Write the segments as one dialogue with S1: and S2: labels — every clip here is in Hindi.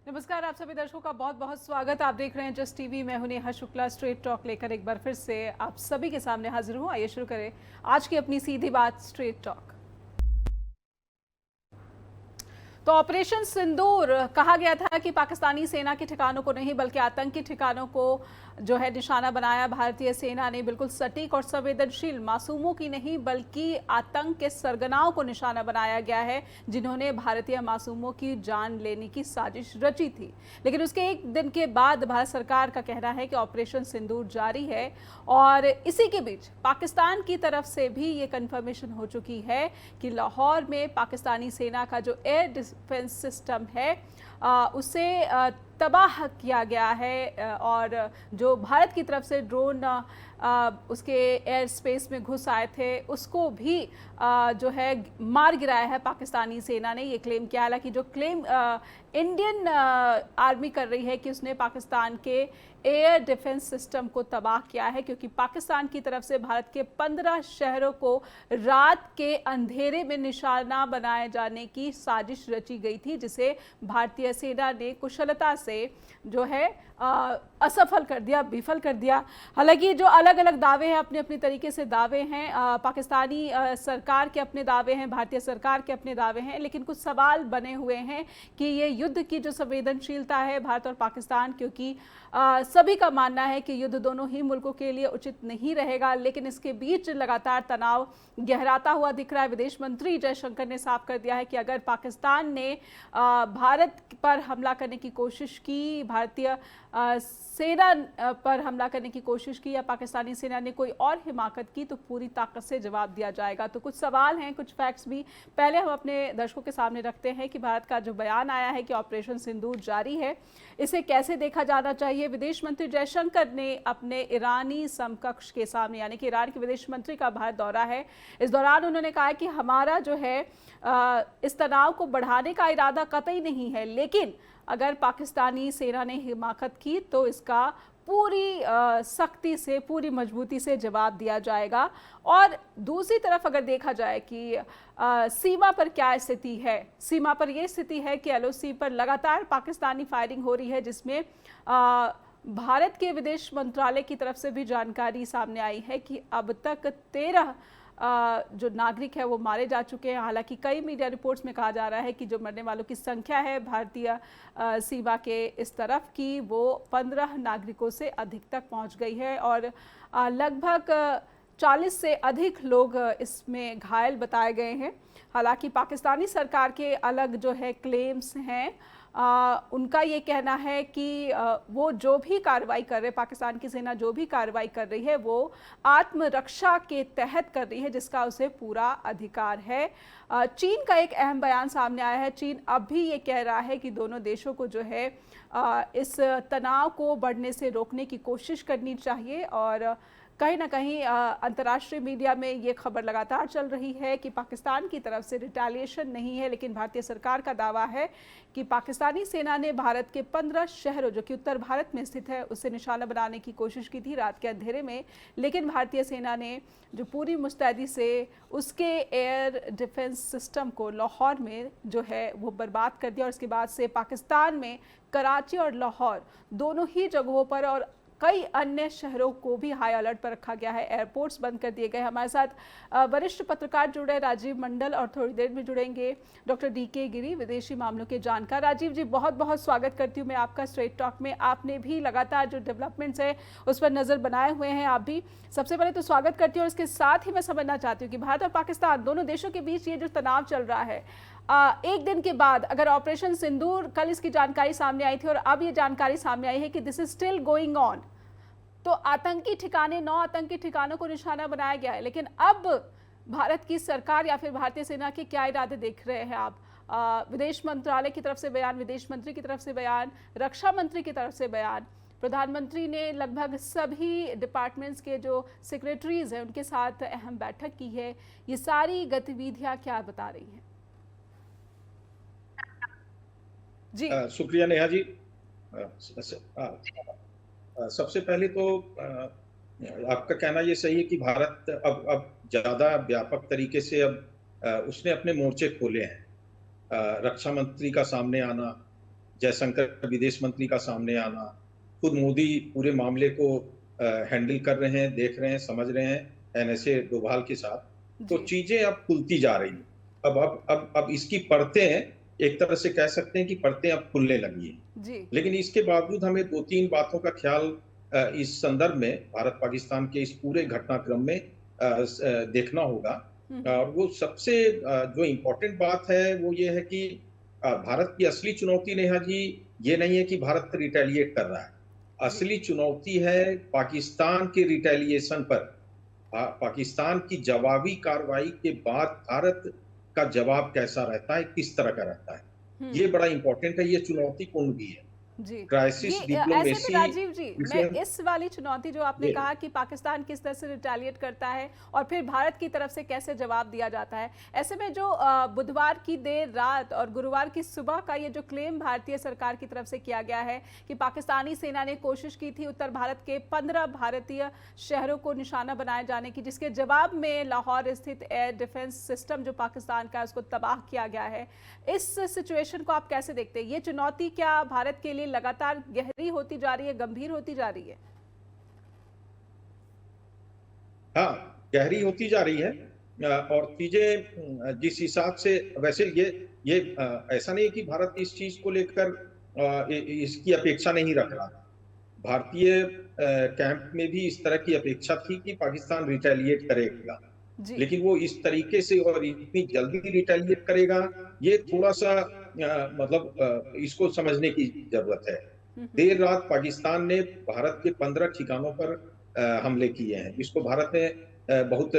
S1: नमस्कार, आप सभी दर्शकों का बहुत बहुत स्वागत। आप देख रहे हैं जस्ट टीवी। मैं हूं नेहा शुक्ला। स्ट्रेट टॉक लेकर एक बार फिर से आप सभी के सामने हाजिर हूं। आइए शुरू करें आज की अपनी सीधी बात स्ट्रेट टॉक। तो ऑपरेशन सिंदूर कहा गया था कि पाकिस्तानी सेना के ठिकानों को नहीं बल्कि आतंकी ठिकानों को जो है निशाना बनाया। भारतीय सेना ने बिल्कुल सटीक और संवेदनशील, मासूमों की नहीं बल्कि आतंक के सरगनाओं को निशाना बनाया गया है, जिन्होंने भारतीय मासूमों की जान लेने की साजिश रची थी। लेकिन उसके एक दिन के बाद भारत सरकार का कहना है कि ऑपरेशन सिंदूर जारी है और इसी के बीच पाकिस्तान की तरफ से भी ये कंफर्मेशन हो चुकी है कि लाहौर में पाकिस्तानी सेना का जो एयर डिफेंस सिस्टम है उसे तबाह किया गया है और जो भारत की तरफ से ड्रोन उसके एयर स्पेस में घुस आए थे उसको भी जो है मार गिराया है पाकिस्तानी सेना ने। ये क्लेम किया, हालांकि जो क्लेम इंडियन आर्मी कर रही है कि उसने पाकिस्तान के एयर डिफेंस सिस्टम को तबाह किया है, क्योंकि पाकिस्तान की तरफ से भारत के 15 शहरों को रात के अंधेरे में निशाना बनाए जाने की साजिश रची गई थी, जिसे भारतीय सेना ने कुशलता से जो है असफल कर दिया, विफल कर दिया। हालांकि जो अलग अलग दावे हैं, अपने अपने तरीके से दावे हैं, पाकिस्तानी सरकार के अपने दावे हैं, भारतीय सरकार के अपने दावे हैं, लेकिन कुछ सवाल बने हुए हैं कि ये युद्ध की जो संवेदनशीलता है भारत और पाकिस्तान, क्योंकि सभी का मानना है कि युद्ध दोनों ही मुल्कों के लिए उचित नहीं रहेगा, लेकिन इसके बीच लगातार तनाव गहराता हुआ दिख रहा है। विदेश मंत्री जयशंकर ने साफ कर दिया है कि अगर पाकिस्तान ने भारत पर हमला करने की कोशिश की, भारतीय सेना पर हमला करने की कोशिश की या पाकिस्तानी सेना ने कोई और हिमाकत की, तो पूरी ताकत से जवाब दिया जाएगा। तो कुछ सवाल हैं, कुछ फैक्ट्स भी पहले हम अपने दर्शकों के सामने रखते हैं कि भारत का जो बयान आया है कि ऑपरेशन सिंदूर जारी है, इसे कैसे देखा जाना चाहिए। विदेश मंत्री जयशंकर ने अपने ईरानी समकक्ष के सामने, यानी कि ईरान के विदेश मंत्री का भारत दौरा है, इस दौरान उन्होंने कहा कि हमारा जो है इस तनाव को बढ़ाने का इरादा कतई नहीं है, लेकिन अगर पाकिस्तानी सेना ने हिमाकत की तो इसका पूरी सख्ती से, पूरी मजबूती से जवाब दिया जाएगा। और दूसरी तरफ अगर देखा जाए कि सीमा पर क्या स्थिति है, सीमा पर यह स्थिति है कि LOC पर लगातार पाकिस्तानी फायरिंग हो रही है, जिसमें भारत के विदेश मंत्रालय की तरफ से भी जानकारी सामने आई है कि अब तक 13 जो नागरिक है वो मारे जा चुके हैं। हालांकि कई मीडिया रिपोर्ट्स में कहा जा रहा है कि जो मरने वालों की संख्या है भारतीय सीमा के इस तरफ की, वो 15 नागरिकों से अधिक तक पहुंच गई है और लगभग 40 से अधिक लोग इसमें घायल बताए गए हैं। हालांकि पाकिस्तानी सरकार के अलग जो है क्लेम्स हैं, उनका ये कहना है कि वो जो भी कार्रवाई कर रहे, पाकिस्तान की सेना जो भी कार्रवाई कर रही है वो आत्मरक्षा के तहत कर रही है, जिसका उसे पूरा अधिकार है। चीन का एक अहम बयान सामने आया है। चीन अब भी ये कह रहा है कि दोनों देशों को जो है इस तनाव को बढ़ने से रोकने की कोशिश करनी चाहिए और कहीं ना कहीं अंतर्राष्ट्रीय मीडिया में ये खबर लगातार चल रही है कि पाकिस्तान की तरफ से रिटेलिएशन नहीं है, लेकिन भारतीय सरकार का दावा है कि पाकिस्तानी सेना ने भारत के 15 शहरों, जो कि उत्तर भारत में स्थित है, उसे निशाना बनाने की कोशिश की थी रात के अंधेरे में, लेकिन भारतीय सेना ने जो पूरी मुस्तैदी से उसके एयर डिफेंस सिस्टम को लाहौर में जो है वो बर्बाद कर दिया। और इसके बाद से पाकिस्तान में कराची और लाहौर दोनों ही जगहों पर और कई अन्य शहरों को भी हाई अलर्ट पर रखा गया है, एयरपोर्ट्स बंद कर दिए गए। हमारे साथ वरिष्ठ पत्रकार जुड़े राजीव मंडल और थोड़ी देर में जुड़ेंगे डॉक्टर DK गिरी, विदेशी मामलों के जानकार। राजीव जी, बहुत बहुत स्वागत करती हूँ मैं आपका स्ट्रेट टॉक में। आपने भी लगातार जो डेवलपमेंट्स है उस पर नज़र बनाए हुए हैं, आप भी। सबसे पहले तो स्वागत करती हूँ और इसके साथ ही मैं समझना चाहती हूँ कि भारत और पाकिस्तान दोनों देशों के बीच ये जो तनाव चल रहा है एक दिन के बाद, अगर ऑपरेशन सिंदूर, कल इसकी जानकारी सामने आई थी और अब ये जानकारी सामने आई है कि this is still going on, तो आतंकी ठिकाने, 9 आतंकी ठिकानों को निशाना बनाया गया है। लेकिन अब भारत की सरकार या फिर भारतीय सेना के क्या इरादे देख रहे हैं आप? विदेश मंत्रालय की तरफ से बयान, विदेश मंत्री की तरफ से बयान, रक्षा मंत्री की तरफ से बयान, प्रधानमंत्री ने लगभग सभी डिपार्टमेंट्स के जो सेक्रेटरीज हैं उनके साथ अहम बैठक की है। ये सारी गतिविधियां क्या बता रही हैं? जी
S2: शुक्रिया नेहा जी। सबसे पहले तो आपका कहना ये सही है कि भारत अब ज्यादा व्यापक तरीके से अब उसने अपने मोर्चे खोले हैं। रक्षा मंत्री का सामने आना, जयशंकर विदेश मंत्री का सामने आना, खुद मोदी पूरे मामले को हैंडल कर रहे हैं, देख रहे हैं, समझ रहे हैं एनएसए डोभाल के साथ। तो
S1: जी
S2: चीजें अब खुलती जा रही हैं। अब इसकी परतें, एक तरह से कह सकते हैं कि परतें अब खुलने लगी हैं।
S1: जी
S2: लेकिन इसके बावजूद हमें 2-3 बातों का ख्याल इस संदर्भ में भारत पाकिस्तान के इस पूरे घटनाक्रम में देखना होगा। और वो सबसे जो इम्पोर्टेंट बात है वो ये है कि भारत की असली चुनौती, नेहा जी, ये नहीं है कि भारत रिटेलिएट कर रहा है।
S1: जी
S2: असली चुनौती है पाकिस्तान के रिटेलिएशन पर। पाकिस्तान की जवाबी कार्रवाई के बाद भारत का जवाब कैसा रहता है, किस तरह का रहता है, ये
S1: हम्म
S2: बड़ा इंपॉर्टेंट है। ये चुनौतीपूर्ण भी है।
S1: जी
S2: क्राइसिस
S1: ऐसे में
S2: डिप्लोमेसी
S1: राजीव जी, मैं
S2: इसमें
S1: इस वाली चुनौती जो आपने
S2: ये
S1: कहा कि पाकिस्तान किस तरह से रिटेलिएट करता है और फिर भारत की तरफ से कैसे जवाब दिया जाता है, ऐसे में जो बुधवार की देर रात और गुरुवार की सुबह का ये जो क्लेम भारतीय सरकार की तरफ से किया गया है कि पाकिस्तानी सेना ने कोशिश की थी उत्तर भारत के 15 भारतीय शहरों को निशाना बनाए जाने की, जिसके जवाब में लाहौर स्थित एयर डिफेंस सिस्टम जो पाकिस्तान का, उसको तबाह किया गया है। इस सिचुएशन को आप कैसे देखते हैं? ये चुनौती क्या भारत के लिए लगातार गहरी होती जा रही है, गंभीर होती जा रही है?
S2: हाँ, गहरी होती जा रही है। और चीजें जिस हिसाब से, वैसे ये ऐसा नहीं है कि भारत इस चीज को लेकर इसकी अपेक्षा नहीं रख रहा था। भारतीय कैंप में भी इस तरह की अपेक्षा थी कि पाकिस्तान रिटेलिएट करेगा,
S1: जी
S2: लेकिन वो इस तरीके से और इतनी जल्दी रिटेलिएट करेगा, ये थोड़ा सा इसको समझने की जरूरत है। देर रात पाकिस्तान ने भारत के 15 ठिकानों पर हमले किए हैं। इसको भारत ने बहुत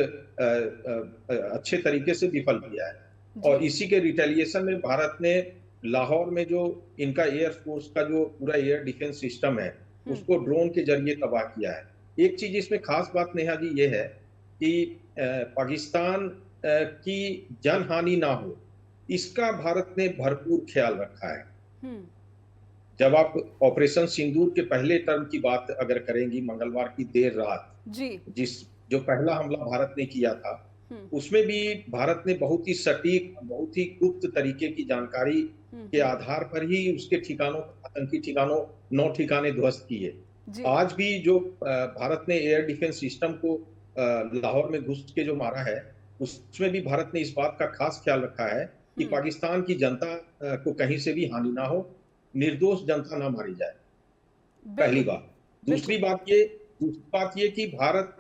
S2: अच्छे तरीके से विफल किया है। और
S1: जी
S2: इसी के रिटेलिएशन में भारत ने लाहौर में जो इनका एयरफोर्स का जो पूरा एयर डिफेंस सिस्टम है, उसको ड्रोन के जरिए तबाह किया है। एक चीज इसमें खास बात, नेहा जी, ये है कि पाकिस्तान की जनहानि ना हो, इसका भारत ने भरपूर ख्याल रखा है।
S1: हम्म
S2: जब आप ऑपरेशन सिंदूर के पहले टर्म की बात अगर करेंगी, मंगलवार की देर रात
S1: जी
S2: जो पहला हमला भारत ने किया था,
S1: हम्म
S2: उसमें भी भारत ने बहुत ही सटीक, बहुत ही गुप्त तरीके की जानकारी के आधार पर ही उसके ठिकानों, आतंकी ठिकानों, 9 ठिकाने ध्वस्त किए।
S1: जी
S2: आज भी जो भारत ने एयर डिफेंस सिस्टम को लाहौर में घुस के जो मारा है, उसमें भी भारत ने इस बात का खास ख्याल रखा है कि पाकिस्तान की जनता को कहीं से भी हानि ना हो, निर्दोष जनता ना मारी जाए। पहली
S1: बिल्कुल
S2: बात। दूसरी बात ये कि भारत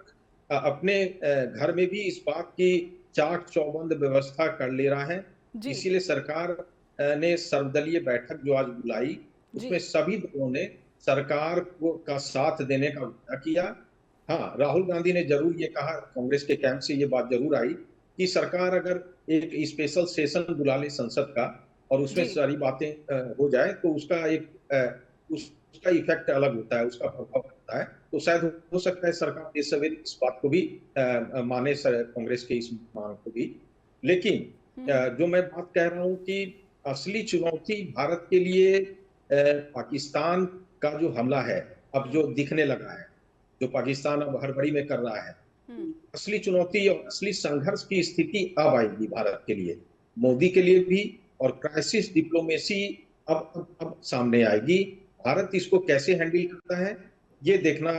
S2: अपने घर में भी इस बात की चाक चौबंद व्यवस्था कर ले रहा है।
S1: जी
S2: इसीलिए सरकार ने सर्वदलीय बैठक जो आज बुलाई, उसमें
S1: जी
S2: सभी दलों ने सरकार का साथ देने का वादा किया। हाँ, राहुल गांधी ने जरूर ये कहा, कांग्रेस के कैंप से ये बात जरूर आई कि सरकार अगर एक स्पेशल सेशन बुला ले संसद का और उसमें
S1: जी
S2: सारी बातें हो जाए, तो उसका इफेक्ट अलग होता है, उसका प्रभाव होता है। तो शायद हो सकता है सरकार इस सवेरे इस बात को भी माने, कांग्रेस के इस मांग को भी। लेकिन जो मैं बात कह रहा हूं कि असली चुनौती भारत के लिए पाकिस्तान का जो हमला है, अब जो दिखने लगा है, जो पाकिस्तान अब हड़बड़ी में कर रहा है, असली चुनौती और असली संघर्ष की स्थिति अब आएगी भारत के लिए, मोदी के लिए भी। और क्राइसिस डिप्लोमेसी अब सामने आएगी। भारत इसको कैसे हैंडल करता है, ये देखना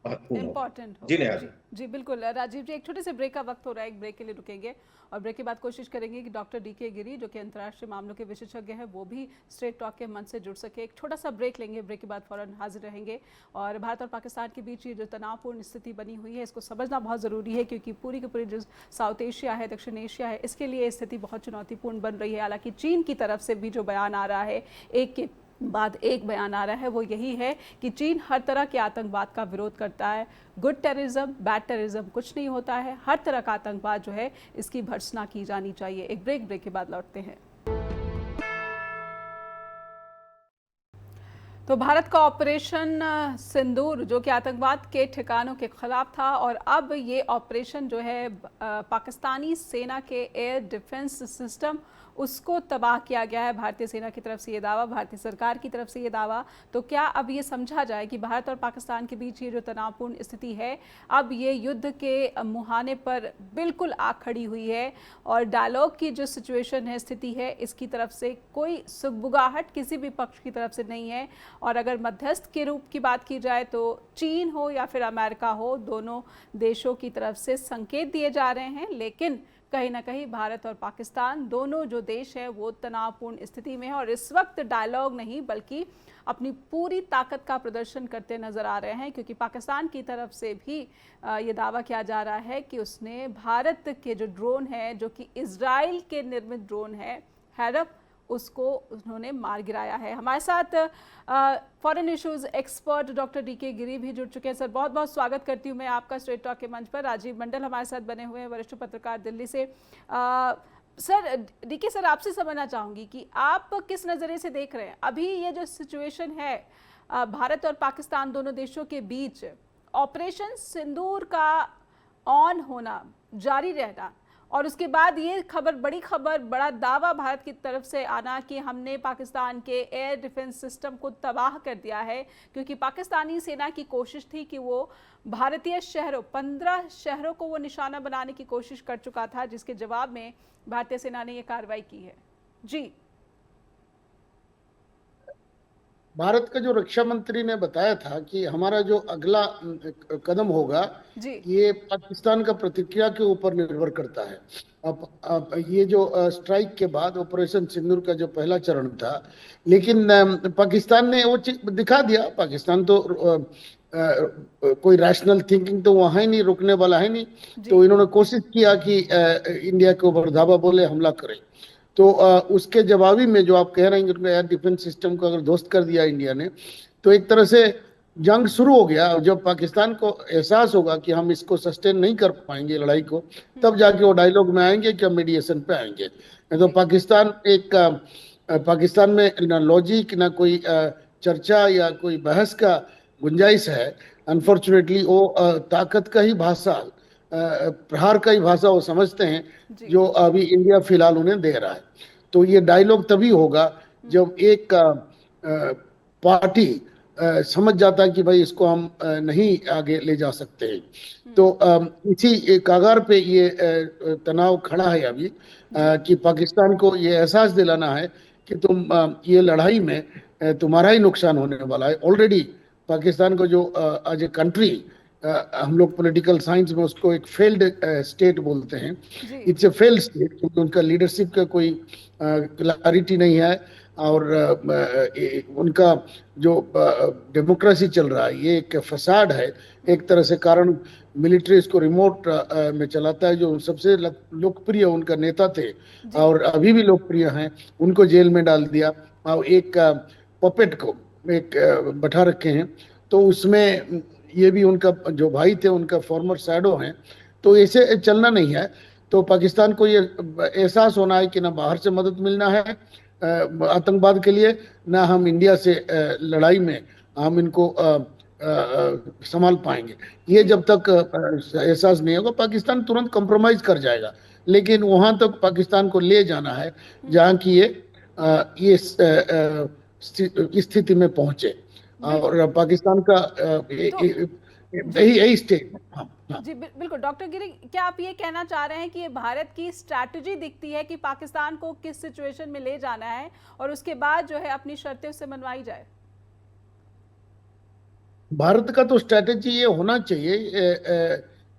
S2: महत्वपूर्ण होगा।
S1: इम्पोर्टेंट
S2: जी
S1: होगा।
S2: नेहा
S1: जी
S2: जी।
S1: जी बिल्कुल राजीव जी, एक छोटे से ब्रेक का वक्त हो रहा है, एक ब्रेक के लिए रुकेंगे और ब्रेक के बाद कोशिश करेंगे कि डॉक्टर डीके गिरी जो कि अंतर्राष्ट्रीय मामलों के विशेषज्ञ हैं, वो भी स्ट्रेट टॉक के मंच से जुड़ सके। एक छोटा सा ब्रेक लेंगे, ब्रेक के बाद फौरन हाजिर रहेंगे। और भारत और पाकिस्तान के बीच ये जो तनावपूर्ण स्थिति बनी हुई है, इसको समझना बहुत ज़रूरी है, क्योंकि पूरी की पूरी जो साउथ एशिया है, दक्षिण एशिया है, इसके लिए स्थिति बहुत चुनौतीपूर्ण बन रही है। हालांकि चीन की तरफ से भी जो बयान आ रहा है, एक के बाद एक बयान आ रहा है, वो यही है कि चीन हर तरह के आतंकवाद का विरोध करता है। गुड टेररिज्म, बैड टेररिज्म कुछ नहीं होता है, हर तरह का आतंकवाद जो है इसकी भर्त्सना की जानी चाहिए। एक ब्रेक के बाद लौटते हैं। तो भारत का ऑपरेशन सिंदूर जो कि आतंकवाद के ठिकानों के खिलाफ था, और अब ये ऑपरेशन जो है पाकिस्तानी सेना के एयर डिफेंस सिस्टम उसको तबाह किया गया है। भारतीय सेना की तरफ से ये दावा, भारतीय सरकार की तरफ से ये दावा। तो क्या अब ये समझा जाए कि भारत और पाकिस्तान के बीच ये जो तनावपूर्ण स्थिति है, अब ये युद्ध के मुहाने पर बिल्कुल आ खड़ी हुई है, और डायलॉग की जो सिचुएशन है, स्थिति है, इसकी तरफ से कोई सुगबुगाहट किसी भी पक्ष की तरफ से नहीं है। और अगर मध्यस्थ के रूप की बात की जाए तो चीन हो या फिर अमेरिका हो, दोनों देशों की तरफ से संकेत दिए जा रहे हैं, लेकिन कहीं ना कहीं भारत और पाकिस्तान दोनों जो देश है वो तनावपूर्ण स्थिति में है, और इस वक्त डायलॉग नहीं बल्कि अपनी पूरी ताकत का प्रदर्शन करते नजर आ रहे हैं। क्योंकि पाकिस्तान की तरफ से भी ये दावा किया जा रहा है कि उसने भारत के जो ड्रोन है, जो कि इजराइल के निर्मित ड्रोन है हैरप, उसको उन्होंने मार गिराया है। हमारे साथ foreign issues expert doctor DK Giri भी जुड़ चुके हैं। सर, बहुत बहुत स्वागत करती हूँ मैं आपका स्ट्रेट टॉक के मंच पर। राजीव मंडल हमारे साथ बने हुए हैं, वरिष्ठ पत्रकार दिल्ली से। सर, डीके सर, आपसे समझना चाहूँगी कि आप किस नज़रिए से देख रहे हैं अभी ये जो सिचुएशन है भारत और पाकिस्तान दोनों देशों के बीच, ऑपरेशन सिंदूर का ऑन होना, जारी रहना, और उसके बाद ये खबर, बड़ी खबर, बड़ा दावा भारत की तरफ से आना कि हमने पाकिस्तान के एयर डिफेंस सिस्टम को तबाह कर दिया है। क्योंकि पाकिस्तानी सेना की कोशिश थी कि वो भारतीय शहरों, 15 शहरों को वो निशाना बनाने की कोशिश कर चुका था, जिसके जवाब में भारतीय सेना ने ये कार्रवाई की है। जी,
S3: भारत का जो रक्षा मंत्री ने बताया था कि हमारा जो अगला कदम होगा
S1: जी,
S3: ये पाकिस्तान का प्रतिक्रिया के ऊपर निर्भर करता है। अब ये जो स्ट्राइक के बाद ऑपरेशन सिंदूर का जो पहला चरण था, लेकिन पाकिस्तान ने वो दिखा दिया। पाकिस्तान तो कोई रैशनल थिंकिंग तो वहाँ ही नहीं, रुकने वाला है नहीं। तो इन्होंने कोशिश किया कि इंडिया के ऊपर धावा बोले, हमला करें। तो उसके जवाबी में जो आप कह रहे हैं कि एयर डिफेंस सिस्टम को अगर ध्वस्त कर दिया इंडिया ने, तो एक तरह से जंग शुरू हो गया। जब पाकिस्तान को एहसास होगा कि हम इसको सस्टेन नहीं कर पाएंगे लड़ाई को, तब जाके वो डायलॉग में आएंगे कि हम मीडिएशन पे आएंगे। तो पाकिस्तान में ना लॉजिक, ना कोई चर्चा या कोई बहस का गुंजाइश है। अनफॉर्चुनेटली वो ताकत का ही भाषा, प्रहार का ही भाषा वो समझते हैं, जो अभी इंडिया फिलहाल उन्हें दे रहा है। तो ये डायलॉग तभी होगा जब एक पार्टी समझ जाता है कि भाई इसको हम नहीं आगे ले जा सकते हैं। तो इसी कागार पे ये तनाव खड़ा है अभी, कि पाकिस्तान को ये एहसास दिलाना है कि तुम ये लड़ाई में तुम्हारा ही नुकसान होने वाला है। ऑलरेडी पाकिस्तान को जो एज ए कंट्री, हम लोग पॉलिटिकल साइंस में उसको एक फेल्ड स्टेट बोलते हैं। इट्स ए फेल्ड स्टेट, क्योंकि उनका लीडरशिप का कोई क्लैरिटी नहीं है, और उनका जो डेमोक्रेसी चल रहा है ये एक फसाड है एक तरह से। कारण मिलिट्री इसको रिमोट में चलाता है। जो सबसे लोकप्रिय उनका नेता थे और अभी भी लोकप्रिय हैं, उनको जेल में डाल दिया, और एक पपेट को एक बैठा रखे हैं। तो उसमें ये भी उनका जो भाई थे, उनका फॉर्मर शैडो हैं। तो ऐसे चलना नहीं है। तो पाकिस्तान को ये एहसास होना है कि ना बाहर से मदद मिलना है आतंकवाद के लिए, ना हम इंडिया से लड़ाई में हम इनको संभाल पाएंगे। ये जब तक एहसास नहीं होगा, पाकिस्तान तुरंत कॉम्प्रोमाइज कर जाएगा। लेकिन वहां तक पाकिस्तान को ले जाना है जहां की ये स्थिति में पहुंचे, और पाकिस्तान का यही स्टेट।
S1: जी बिल्कुल डॉक्टर गिरी, क्या आप ये कहना चाह रहे हैं कि ये भारत की स्ट्रैटेजी दिखती है कि पाकिस्तान को किस सिचुएशन में ले जाना है, और उसके बाद जो है अपनी शर्तें उससे मनवाई जाए?
S3: भारत का तो स्ट्रैटेजी ये होना चाहिए,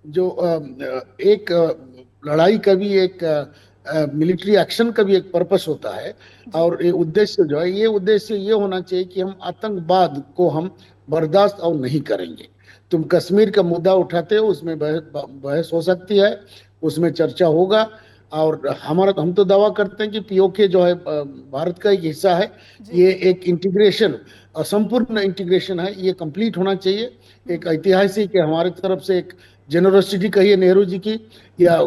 S3: जो एक लड़ाई का भी एक मिलिट्री एक्शन का भी एक पर्पस होता है, और ये उद्देश्य जो है, ये उद्देश्य ये होना चाहिए कि हम आतंकवाद को हम बर्दाश्त और नहीं करेंगे। तुम कश्मीर का मुद्दा उठाते हो, उसमें बहस हो सकती है, उसमें चर्चा होगा। और हम तो दावा करते हैं कि पीओके जो है भारत का एक हिस्सा है। ये एक इंटीग्रेशन, संपूर्ण इंटीग्रेशन है, ये कंप्लीट होना चाहिए। एक ऐतिहासिक, हमारे तरफ से एक जेनरोसिटी कहिए नेहरू जी की, या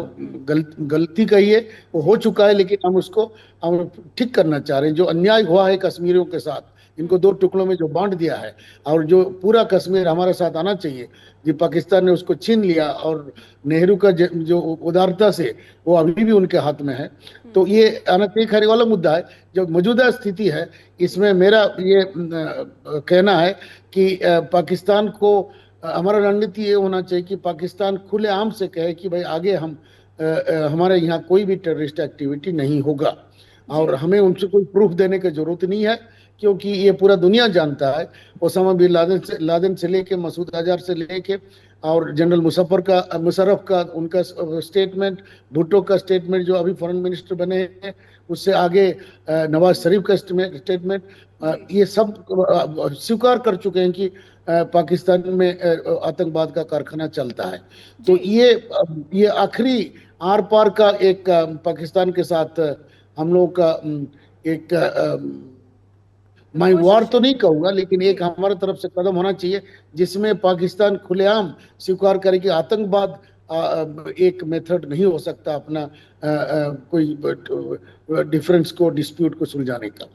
S3: गलती कहिए, वो हो चुका है, लेकिन हम उसको हम ठीक करना चाह रहे हैं। जो अन्याय हुआ है कश्मीरियों के साथ, इनको दो टुकड़ों में जो बांट दिया है, और जो पूरा कश्मीर हमारे साथ आना चाहिए, जो पाकिस्तान ने उसको छीन लिया, और नेहरू का जो उदारता से वो अभी भी उनके हाथ में है। तो ये आना चाहिए। खैर वाला मुद्दा है, जो मौजूदा स्थिति है इसमें मेरा ये कहना है कि पाकिस्तान को हमारा रणनीति ये होना चाहिए कि पाकिस्तान खुलेआम से कहे कि भाई आगे हमारे यहाँ कोई भी टेररिस्ट एक्टिविटी नहीं होगा, और हमें उनसे कोई प्रूफ देने की जरूरत नहीं है, क्योंकि ये पूरा दुनिया जानता है। ओसामा बिन लादेन से लेके, मसूद अजहर से लेके, और जनरल मुशर्रफ का उनका स्टेटमेंट, भुट्टो का स्टेटमेंट जो अभी फॉरेन मिनिस्टर बने हैं, उससे आगे नवाज शरीफ का स्टेटमेंट, ये सब स्वीकार कर चुके हैं कि पाकिस्तान में आतंकवाद का कारखाना चलता है। तो ये आखिरी आर पार का एक पाकिस्तान के साथ हम लोगों का एक मैं वार तो नहीं कहूंगा, लेकिन एक हमारे तरफ से कदम होना चाहिए जिसमें पाकिस्तान खुलेआम स्वीकार करे कि आतंकवाद एक मेथड नहीं हो सकता अपना कोई डिफरेंस को, डिस्प्यूट को सुलझाने का।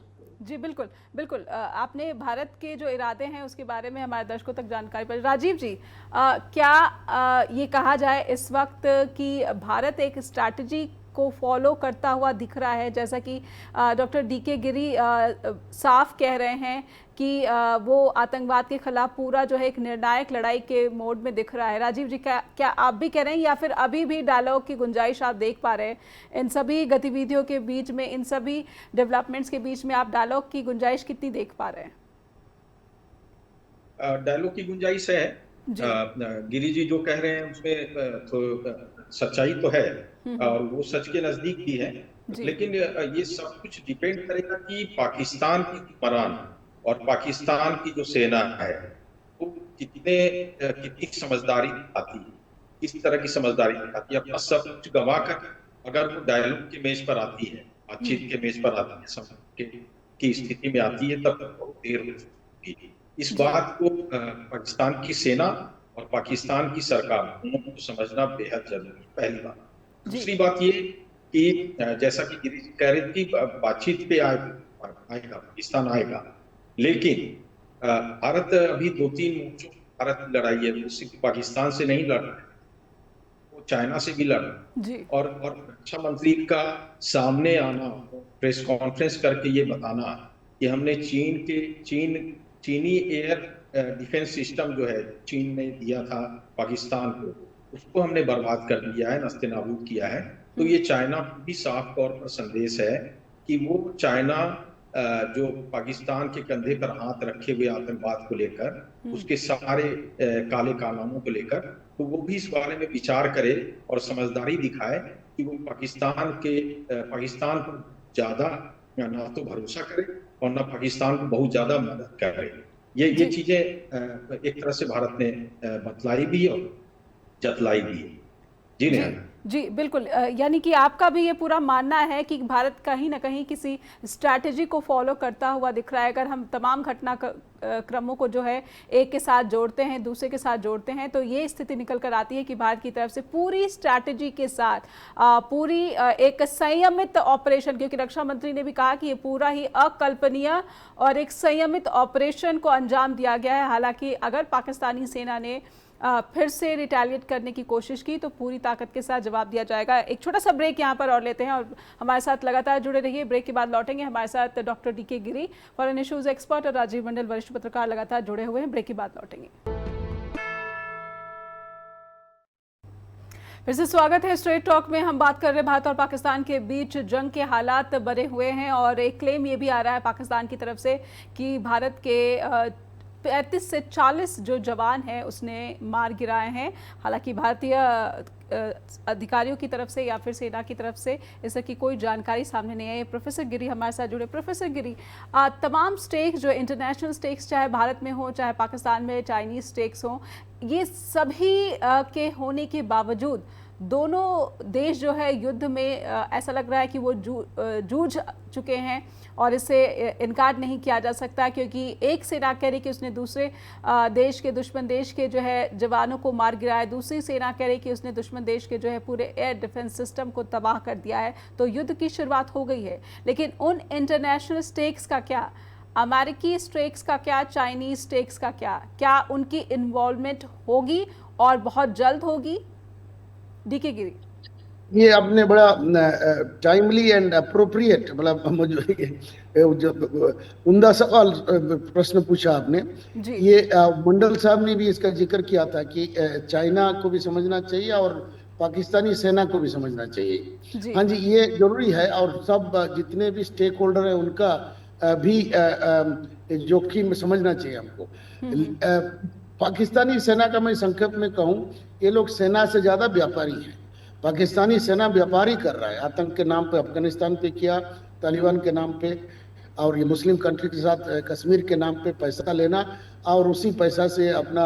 S1: जी बिल्कुल बिल्कुल। आपने भारत के जो इरादे हैं उसके बारे में हमारे दर्शकों तक जानकारी पाई। राजीव जी, क्या ये कहा जाए इस वक्त कि भारत एक स्ट्रैटेजी को फॉलो करता हुआ दिख रहा है, जैसा कि डॉक्टर डीके गिरी साफ कह रहे हैं कि वो आतंकवाद के खिलाफ पूरा जो है एक निर्णायक लड़ाई के मोड में दिख रहा है। राजीव जी, क्या आप भी कह रहे हैं, या फिर अभी भी डायलॉग की गुंजाइश आप देख पा रहे हैं? इन सभी गतिविधियों के बीच में, इन सभी डेवलपमेंट्स के बीच में आप डायलॉग की गुंजाइश कितनी देख पा रहे हैं?
S2: डायलॉग की गुंजाइश है। गिरी जी जो कह रहे हैं उसमें तो सच्चाई तो है, और वो सच के नजदीक भी है, लेकिन ये सब कुछ डिपेंड करेगा कि पाकिस्तान की हुक्मरान और पाकिस्तान की जो सेना है वो कितनी समझदारी दिखाती है, किस तरह की समझदारी दिखाती है। अपना सब कुछ गवा कर अगर वो डायलॉग के मेज पर आती है, बातचीत के मेज पर आती है, समझ की स्थिति में आती है, तब बहुत देर हो चुकी। इस बात को पाकिस्तान की सेना और पाकिस्तान की सरकार दोनों को समझना बेहद जरूरी है, पहली बात। दूसरी बात ये कि जैसा कि गिरी जी कह रहे थे, बातचीत पे आएगा, पाकिस्तान आएगा, लेकिन भारत अभी 2-3 मोर्चों भारत लड़ाई है, वो सिर्फ पाकिस्तान से नहीं लड़ रहा है, वो चाइना से भी लड़ रहा है। और रक्षा मंत्री का सामने आना, प्रेस कॉन्फ्रेंस करके ये बताना कि हमने चीनी एयर डिफेंस सिस्टम जो है चीन ने दिया था पाकिस्तान को, उसको हमने बर्बाद कर दिया है, नस्ते नाबूद किया है। तो ये चाइना को भी साफ तौर पर संदेश है कि वो चाइना जो पाकिस्तान के कंधे पर हाथ रखे हुए आतंकवाद को लेकर, उसके सारे काले कारनामों को लेकर, तो वो भी इस बारे में विचार करे और समझदारी दिखाए कि वो पाकिस्तान को ज्यादा ना तो भरोसा करे और ना पाकिस्तान को बहुत ज्यादा मदद करे। ये चीजें एक तरह से भारत ने बतलाई भी और जतलाई भी है। जी नहीं,
S1: जी बिल्कुल। यानी कि आपका भी ये पूरा मानना है कि भारत कहीं ना कहीं किसी स्ट्रैटेजी को फॉलो करता हुआ दिख रहा है। अगर हम तमाम घटनाक्रमों को जो है एक के साथ जोड़ते हैं, दूसरे के साथ जोड़ते हैं, तो ये स्थिति निकल कर आती है कि भारत की तरफ से पूरी स्ट्रैटेजी के साथ पूरी एक संयमित ऑपरेशन, क्योंकि रक्षा मंत्री ने भी कहा कि ये पूरा ही अकल्पनीय और एक संयमित ऑपरेशन को अंजाम दिया गया है। हालांकि अगर पाकिस्तानी सेना ने फिर से रिटेलिएट करने की कोशिश की तो पूरी ताकत के साथ जवाब दिया जाएगा। एक छोटा सा ब्रेक यहाँ पर और लेते हैं, और हमारे साथ लगातार जुड़े रहिए। ब्रेक के बाद लौटेंगे। हमारे साथ डॉक्टर डीके गिरी, फॉरेन इश्यूज एक्सपर्ट, और राजीव मंडल, वरिष्ठ पत्रकार, लगातार जुड़े हुए हैं। ब्रेक के बाद लौटेंगे। फिर से स्वागत है स्ट्रेट टॉक में। हम बात कर रहे हैं भारत और पाकिस्तान के बीच जंग के हालात बने हुए हैं, और एक क्लेम ये भी आ रहा है पाकिस्तान की तरफ से कि भारत के 35 से 40 जो जवान हैं उसने मार गिराए हैं। हालांकि भारतीय अधिकारियों की तरफ से या फिर सेना की तरफ से इस की कोई जानकारी सामने नहीं है। प्रोफेसर गिरी हमारे साथ जुड़े। प्रोफेसर गिरी, तमाम स्टेक्स जो इंटरनेशनल स्टेक्स, चाहे भारत में हो चाहे पाकिस्तान में चाइनीज स्टेक्स हो, ये सभी के होने के बावजूद दोनों देश जो है युद्ध में ऐसा लग रहा है कि वो जूझ चुके हैं, और इससे इनकार नहीं किया जा सकता, क्योंकि एक सेना कह रही कि उसने दूसरे देश के, दुश्मन देश के जो है जवानों को मार गिराया, दूसरी सेना कह रही कि उसने दुश्मन देश के जो है पूरे एयर डिफेंस सिस्टम को तबाह कर दिया है। तो युद्ध की शुरुआत हो गई है, लेकिन उन इंटरनेशनल स्टेक्स का क्या? अमेरिकी स्टेक्स का क्या, चाइनीज स्टेक्स का क्या, क्या उनकी इन्वॉल्वमेंट होगी और बहुत जल्द होगी? डीके गिरी।
S3: ये आपने बड़ा टाइमली एंड अप्रोप्रिएट, मतलब मुझे जो उम्दा सवाल प्रश्न पूछा आपने।
S1: जी
S3: ये मंडल साहब ने भी इसका जिक्र किया था कि चाइना को भी समझना चाहिए और पाकिस्तानी सेना को भी समझना चाहिए।
S1: जी
S3: हाँ जी, ये जरूरी है और सब जितने भी स्टेक होल्डर हैं उनका भी जोखिम समझना चाहिए हमको। पाकिस्तानी सेना का मैं संक्षेप में कहूँ, ये लोग सेना से ज्यादा व्यापारी हैं। पाकिस्तानी सेना व्यापारी कर रहा है, आतंक के नाम पे अफगानिस्तान पे किया, तालिबान के नाम पे, और ये मुस्लिम कंट्री के साथ कश्मीर के नाम पे पैसा लेना और उसी पैसा से अपना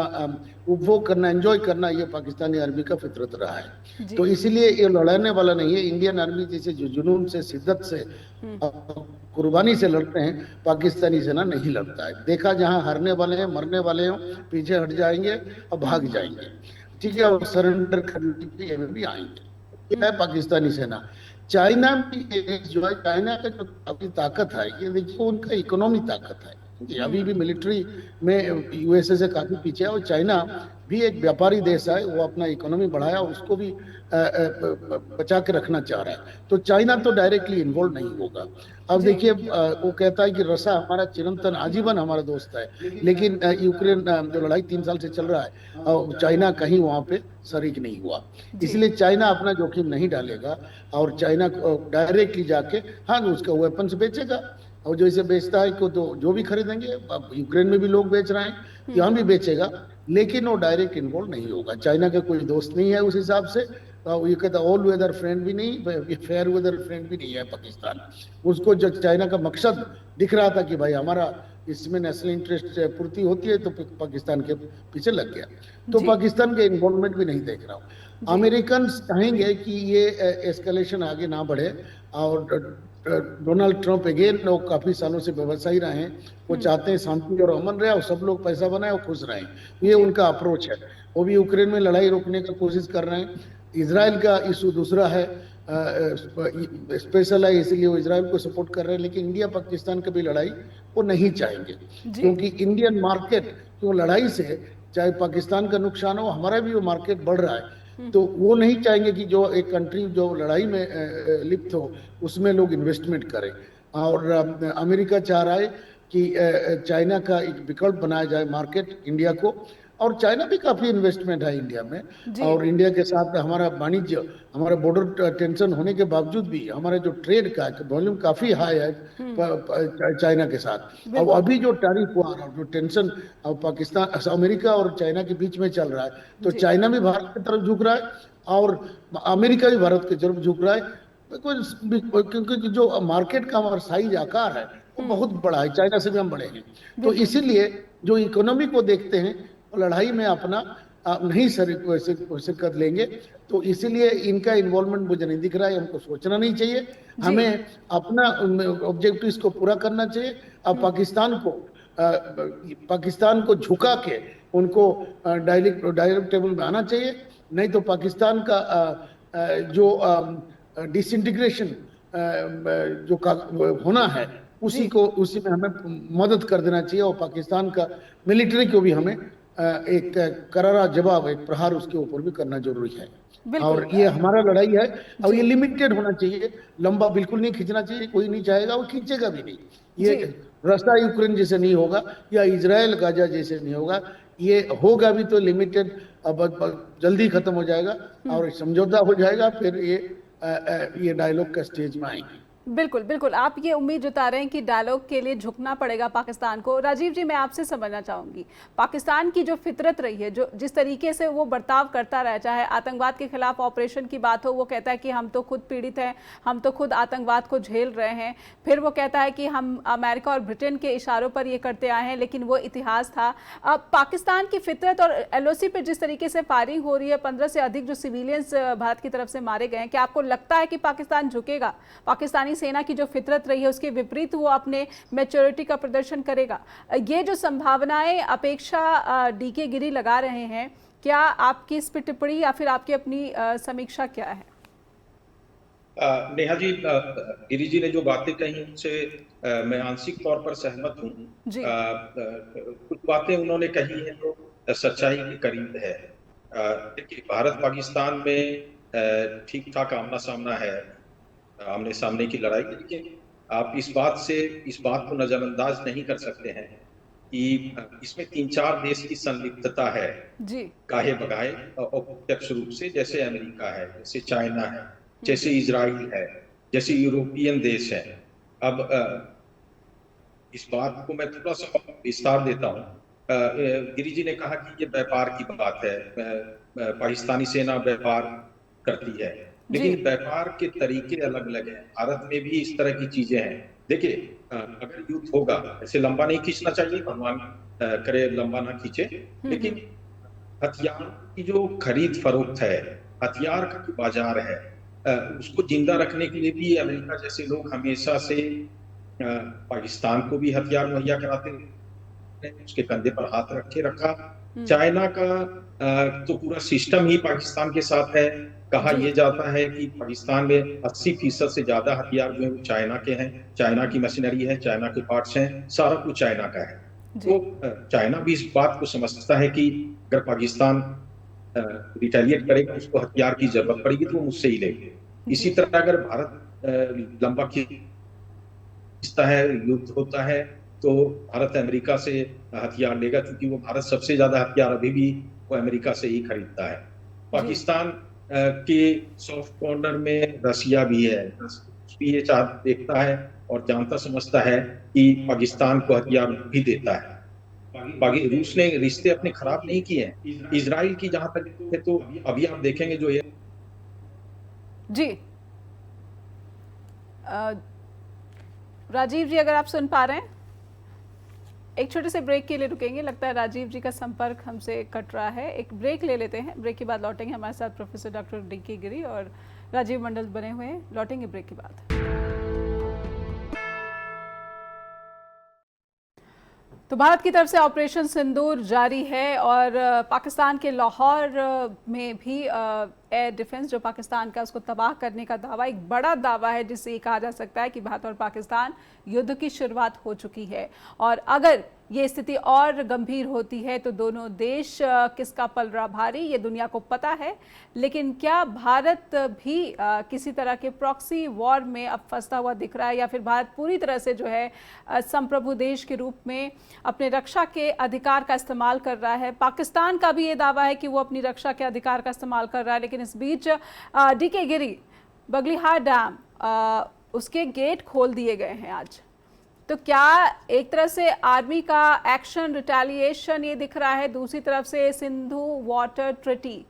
S3: उपभोग करना, एंजॉय करना, ये पाकिस्तानी आर्मी का फितरत रहा है।
S1: जी
S3: तो इसीलिए ये लड़ने वाला नहीं है। इंडियन आर्मी जैसे जो जुनून से, शिद्दत से, कुर्बानी से लड़ते हैं, पाकिस्तानी सेना नहीं लड़ता है। देखा जहां हारने वाले हैं, मरने वाले हैं, पीछे हट जाएंगे और भाग जाएंगे, ठीक है, और सरेंडर करने के लिए भी आएंगे। ये है पाकिस्तानी सेना। चाइना भी जो है, चाइना का जो काफी ताकत है, ये देखिए उनका इकोनॉमी ताकत है। अभी भी मिलिट्री में यूएसए से काफी पीछे है, और चाइना भी एक व्यापारी देश है, वो अपना इकोनॉमी बढ़ाया, उसको भी बचा के रखना चाह रहा है। तो चाइना तो डायरेक्टली इन्वॉल्व नहीं होगा। अब देखिए, वो कहता है कि रसा हमारा चिरंतन आजीवन हमारा दोस्त है, लेकिन यूक्रेन जो लड़ाई 3 साल से चल रहा है, चाइना कहीं वहां पे शरीक नहीं हुआ। इसलिए चाइना अपना जोखिम नहीं डालेगा और चाइना डायरेक्टली जाके, हाँ, उसका वेपन्स बेचेगा, और जो इसे बेचता है को तो जो भी खरीदेंगे, यूक्रेन में भी लोग बेच रहे हैं, यहाँ भी बेचेगा, लेकिन वो डायरेक्ट इन्वॉल्व नहीं होगा। चाइना का कोई दोस्त नहीं है उस हिसाब से। ये कहता ऑल वेदर फ्रेंड भी नहीं, फेयर वेदर फ्रेंड भी नहीं है पाकिस्तान। उसको जो चाइना का मकसद दिख रहा था कि भाई हमारा इसमें नेशनल इंटरेस्ट पूर्ति होती है, तो पाकिस्तान के पीछे लग गया। तो पाकिस्तान के इन्वॉल्वमेंट भी नहीं देख रहा हूँ। अमेरिकन चाहेंगे कि ये एस्केलेशन आगे ना बढ़े, और डोनाल्ड ट्रंप अगेन, लोग काफी सालों से व्यवसायी रहे हैं, वो चाहते हैं शांति और अमन रहे और सब लोग पैसा बनाए और खुश रहें। ये उनका अप्रोच है। वो भी यूक्रेन में लड़ाई रोकने का कोशिश कर रहे हैं। इजराइल का इशू दूसरा है, स्पेशल है, इसलिए वो इजराइल को सपोर्ट कर रहे हैं। लेकिन इंडिया पाकिस्तान की भी लड़ाई वो नहीं चाहेंगे, क्योंकि इंडियन मार्केट की लड़ाई से चाहे पाकिस्तान का नुकसान हो, हमारा भी वो मार्केट बढ़ रहा है। तो वो नहीं चाहेंगे कि जो एक कंट्री जो लड़ाई में लिप्त हो उसमें लोग इन्वेस्टमेंट करें। और अमेरिका चाह रहा है कि चाइना का एक विकल्प बनाया जाए मार्केट इंडिया को, और चाइना भी काफी इन्वेस्टमेंट है इंडिया में, और इंडिया के साथ हमारा वाणिज्य, हमारा बॉर्डर टेंशन होने के बावजूद भी हमारा जो ट्रेड का वॉल्यूम काफी हाई है चाइना के साथ। अब अभी जो टैरिफ हुआ और जो टेंशन पाकिस्तान, अमेरिका और चाइना के बीच में चल रहा है, तो चाइना भी भारत की तरफ झुक रहा है और अमेरिका भी भारत की तरफ झुक रहा है, क्योंकि जो मार्केट का हमारा साइज, आकार है, वो बहुत बड़ा है, चाइना से भी हम बड़े हैं। तो इसीलिए जो इकोनॉमी को देखते हैं, लड़ाई में अपना नहीं शिरकत लेंगे। तो इसीलिए इनका इन्वॉल्वमेंट मुझे नहीं दिख रहा है। हमको सोचना नहीं चाहिए, हमें अपना ऑब्जेक्टिव्स को पूरा करना चाहिए। अब पाकिस्तान को झुका के उनको डायरेक्ट टेबल में आना चाहिए, नहीं तो पाकिस्तान का जो डिसइंटीग्रेशन जो होना है, उसी में हमें मदद कर देना चाहिए, और पाकिस्तान का मिलिट्री को भी हमें एक करारा जवाब, एक प्रहार उसके ऊपर भी करना जरूरी है। और ये हमारा लड़ाई है, और ये लिमिटेड होना चाहिए, लंबा बिल्कुल नहीं खींचना चाहिए, कोई नहीं चाहेगा, वो खींचेगा भी नहीं। ये रास्ता यूक्रेन जैसे नहीं होगा, या इजराइल गाजा जैसे नहीं होगा, ये होगा भी तो लिमिटेड, अब जल्दी खत्म हो जाएगा और समझौता हो जाएगा, फिर ये डायलॉग का स्टेज में आएंगे।
S1: बिल्कुल बिल्कुल, आप ये उम्मीद जता रहे हैं कि डायलॉग के लिए झुकना पड़ेगा पाकिस्तान को। राजीव जी, मैं आपसे समझना चाहूंगी, पाकिस्तान की जो फितरत रही है, जो जिस तरीके से वो बर्ताव करता रहा, चाहे आतंकवाद के खिलाफ ऑपरेशन की बात हो, वो कहता है कि हम तो खुद पीड़ित हैं, हम तो खुद आतंकवाद को झेल रहे हैं, फिर वो कहता है कि हम अमेरिका और ब्रिटेन के इशारों पर ये करते आए हैं, लेकिन वो इतिहास था। अब पाकिस्तान की फितरत और एलओसी पर जिस तरीके से फायरिंग हो रही है, 15 से अधिक जो सिविलियंस भारत की तरफ से मारे गए हैं, क्या आपको लगता है कि पाकिस्तान झुकेगा? पाकिस्तानी सेना की जो फितरत रही है उसके विपरीत वो अपने मैच्योरिटी का प्रदर्शन करेगा? ये जो संभावनाएं अपेक्षा डीके गिरी लगा रहे हैं, क्या आपकी इस पर टिप्पणी या फिर आपकी अपनी समीक्षा क्या है?
S2: नेहा जी, गिरी जी ने जो बातें कही उनसे मैं आंशिक तौर पर सहमत हूँ।
S1: जी।
S2: कुछ बातें उन्होंने कही हैं जो सच्चाई के करीब है। देखिए, भारत पाकिस्तान में ठीक ठाक आमना सामना है, आमने सामने की लड़ाई, लेकिन आप इस बात को नजरअंदाज नहीं कर सकते हैं कि इसमें 3-4 देश की संलिप्तता है,
S1: जी।
S2: गाहे बगाहे अप्रत्यक्ष रूप से, जैसे अमेरिका है, जैसे चाइना है, जैसे इजराइल है, जैसे यूरोपियन देश है। अब इस बात को मैं थोड़ा सा विस्तार देता हूँ। गिरी जी ने कहा कि ये व्यापार की बात है, पाकिस्तानी सेना व्यापार करती है,
S1: जी।
S2: लेकिन व्यापार के तरीके अलग अलग हैं। भारत में भी इस तरह की चीजें हैं। देखिए, अगर युद्ध होगा, ऐसे लंबा नहीं खींचना चाहिए, भगवान करे लंबा ना खींचे, लेकिन हथियार की जो खरीद फरोख्त है, हथियार का जो बाजार है, उसको जिंदा रखने के लिए भी अमेरिका जैसे लोग हमेशा से पाकिस्तान को भी हथियार मुहैया कराते हैं, उसके कंधे पर हाथ रखे रखा। चाइना का तो पूरा सिस्टम ही पाकिस्तान के साथ है। कहा
S1: जी।
S2: यह जाता है कि पाकिस्तान में 80% से ज्यादा हथियार जो है वो चाइना के हैं, चाइना की मशीनरी है, चाइना के पार्ट्स हैं, सारा कुछ चाइना का है।
S1: जी।
S2: तो चाइना भी इस बात को समझता है कि अगर पाकिस्तान रिटेलिएट करेगा, उसको हथियार की जरूरत पड़ेगी, तो वो मुझसे ही लेंगे। इसी
S1: जी।
S2: तरह अगर भारत लंबा खींचता है, युद्ध होता है, तो भारत अमेरिका से हथियार लेगा, क्योंकि वो भारत सबसे ज्यादा हथियार अभी भी वो अमेरिका से ही खरीदता है।
S1: जी।
S2: पाकिस्तान के सॉफ्ट कॉर्नर में रसिया भी है, भी ये देखता है और जानता समझता है कि पाकिस्तान को हथियार भी देता है। रूस ने रिश्ते अपने खराब नहीं किए हैं। इजराइल की जहां तक है, तो अभी आप देखेंगे जो ये
S1: जी। राजीव जी, अगर आप सुन पा रहे हैं, एक छोटे से ब्रेक के लिए रुकेंगे। लगता है राजीव जी का संपर्क हमसे कट रहा है। एक ब्रेक ले लेते हैं, ब्रेक के बाद लौटेंगे। हमारे साथ प्रोफेसर डॉक्टर डी.के. गिरी और राजीव मंडल बने हुए हैं। लौटेंगे ब्रेक के बाद। तो भारत की तरफ से ऑपरेशन सिंदूर जारी है और पाकिस्तान के लाहौर में भी एयर डिफेंस जो पाकिस्तान का, उसको तबाह करने का दावा, एक बड़ा दावा है, जिससे ये कहा जा सकता है कि भारत और पाकिस्तान युद्ध की शुरुआत हो चुकी है। और अगर ये स्थिति और गंभीर होती है तो दोनों देश किसका पलड़ा भारी, ये दुनिया को पता है। लेकिन क्या भारत भी किसी तरह के प्रॉक्सी वॉर में अब फंसता हुआ दिख रहा है, या फिर भारत पूरी तरह से जो है संप्रभु देश के रूप में अपने रक्षा के अधिकार का इस्तेमाल कर रहा है? पाकिस्तान का भी ये दावा है कि वो अपनी रक्षा के अधिकार का इस्तेमाल कर रहा है, लेकिन इस बीच डी.के. गिरी, बगलिहार डैम, उसके गेट खोल दिए गए हैं आज। तो क्या एक तरह से आर्मी का एक्शन, रिटेलिएशन ये दिख रहा है? दूसरी तरफ से सिंधु वाटर ट्रीटी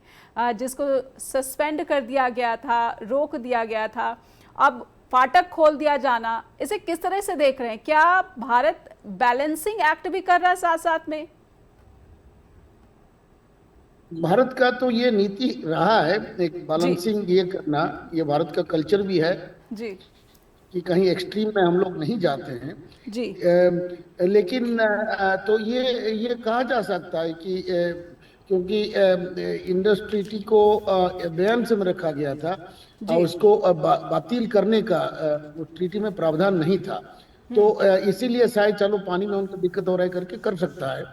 S1: जिसको सस्पेंड कर दिया गया था, रोक दिया गया था, अब फाटक खोल दिया जाना, इसे किस तरह से देख रहे हैं? क्या भारत बैलेंसिंग एक्ट भी कर रहा है साथ साथ में?
S3: भारत का तो ये नीति रहा है, एक बैलेंसिंग ये करना, ये भारत का कल्चर भी है
S1: जी।
S3: कि कहीं एक्सट्रीम में हम लोग नहीं जाते हैं
S1: जी।
S3: लेकिन तो ये कहा जा सकता है कि क्योंकि इंडस ट्रीटी को बयान से में रखा गया था और उसको बातिल करने का वो ट्रीटी में प्रावधान नहीं था, तो इसीलिए शायद चलो पानी में उनको दिक्कत हो रहा है करके कर सकता है।